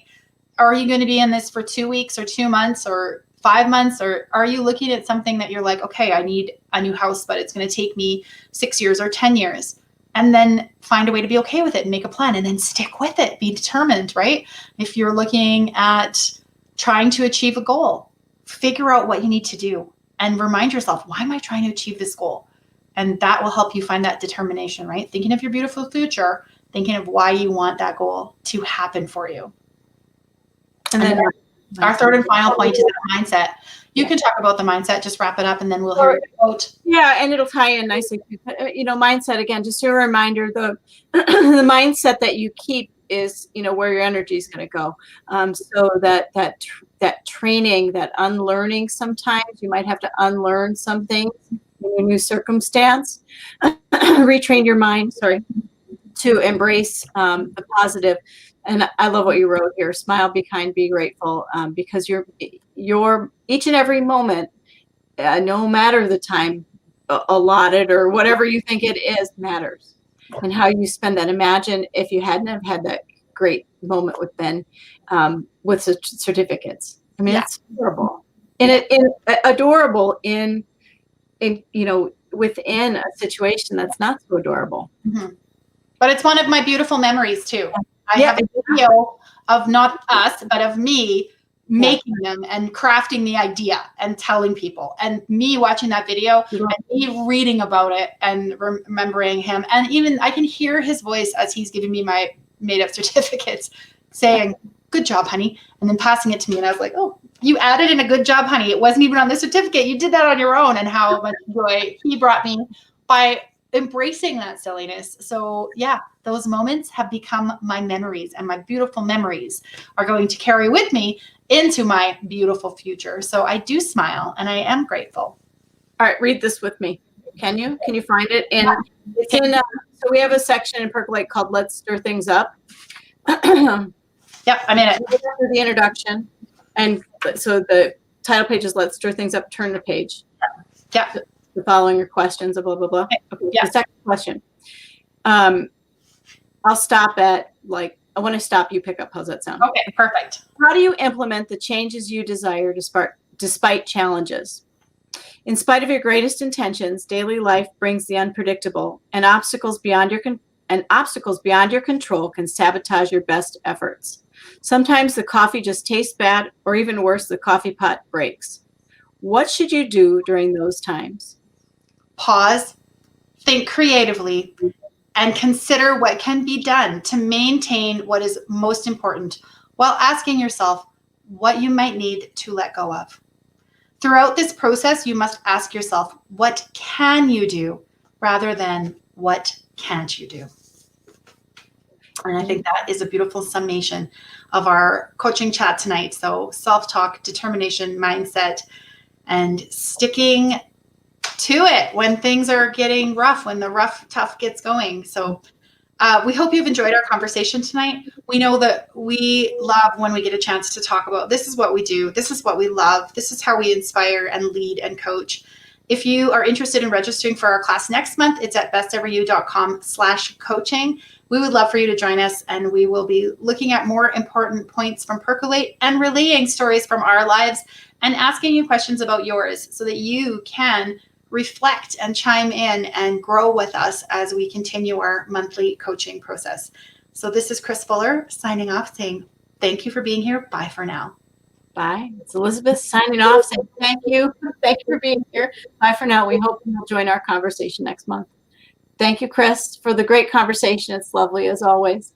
Are you going to be in this for 2 weeks or 2 months or 5 months? Or are you looking at something that you're like, okay, I need a new house, but it's going to take me 6 years or 10 years. And then find a way to be okay with it and make a plan and then stick with it. Be determined, right? If you're looking at trying to achieve a goal, figure out what you need to do and remind yourself, why am I trying to achieve this goal? And that will help you find that determination, right? Thinking of your beautiful future, thinking of why you want that goal to happen for you. And then our third and final point is that mindset. You can talk about the mindset, just wrap it up, and then we'll hear your quote. Yeah, and it'll tie in nicely. Mindset, again, just a reminder, the mindset that you keep is, where your energy is going to go. So that training, that unlearning, sometimes you might have to unlearn some things in a new circumstance, retrain your mind, to embrace the positive. And I love what you wrote here. Smile, be kind, be grateful, because your each and every moment, no matter the time allotted or whatever you think it is, matters. And how you spend that. Imagine if you hadn't have had that great moment with Ben, with certificates. I mean, it's adorable, and adorable in within a situation that's not so adorable. Mm-hmm. But it's one of my beautiful memories too. I have a video of not us, but of me making them and crafting the idea and telling people, and me watching that video and me reading about it and remembering him. And even I can hear his voice as he's giving me my made up certificates saying, "Good job, honey." And then passing it to me. And I was like, "Oh, you added in a good job, honey. It wasn't even on the certificate. You did that on your own." And how much joy he brought me by embracing that silliness. So yeah, those moments have become my memories, and my beautiful memories are going to carry with me into my beautiful future. So I do smile and I am grateful. All right, read this with me. Can you find it? It's in, so we have a section in Percolate called Let's Stir Things Up. Yep, I'm in it. The introduction. And so the title page is Let's Stir Things Up, turn the page. Yeah. The following your questions, blah, blah, blah. Okay, yeah. The second question. I'll stop at, like, when I stop, you pick up. How's that sound? Okay, perfect. How do you implement the changes you desire despite challenges? In spite of your greatest intentions, daily life brings the unpredictable, and obstacles beyond your control can sabotage your best efforts. Sometimes the coffee just tastes bad, or even worse, the coffee pot breaks. What should you do during those times? Pause, think creatively, and consider what can be done to maintain what is most important, while asking yourself what you might need to let go of. Throughout this process, you must ask yourself, what can you do, rather than what can't you do? And I think that is a beautiful summation of our coaching chat tonight. So self-talk, determination, mindset, and sticking to it when things are getting rough, when the rough, tough gets going. So we hope you've enjoyed our conversation tonight. We know that we love when we get a chance to talk about, this is what we do, this is what we love, this is how we inspire and lead and coach. If you are interested in registering for our class next month, it's at besteveryou.com/coaching. We would love for you to join us, and we will be looking at more important points from Percolate and relaying stories from our lives and asking you questions about yours so that you can reflect and chime in and grow with us as we continue our monthly coaching process. So this is Kris Fuller signing off, saying thank you for being here. Bye for now. Bye. It's Elizabeth signing off, saying thank you. Thank you for being here. Bye for now. We hope you'll join our conversation next month. Thank you, Kris, for the great conversation. It's lovely as always.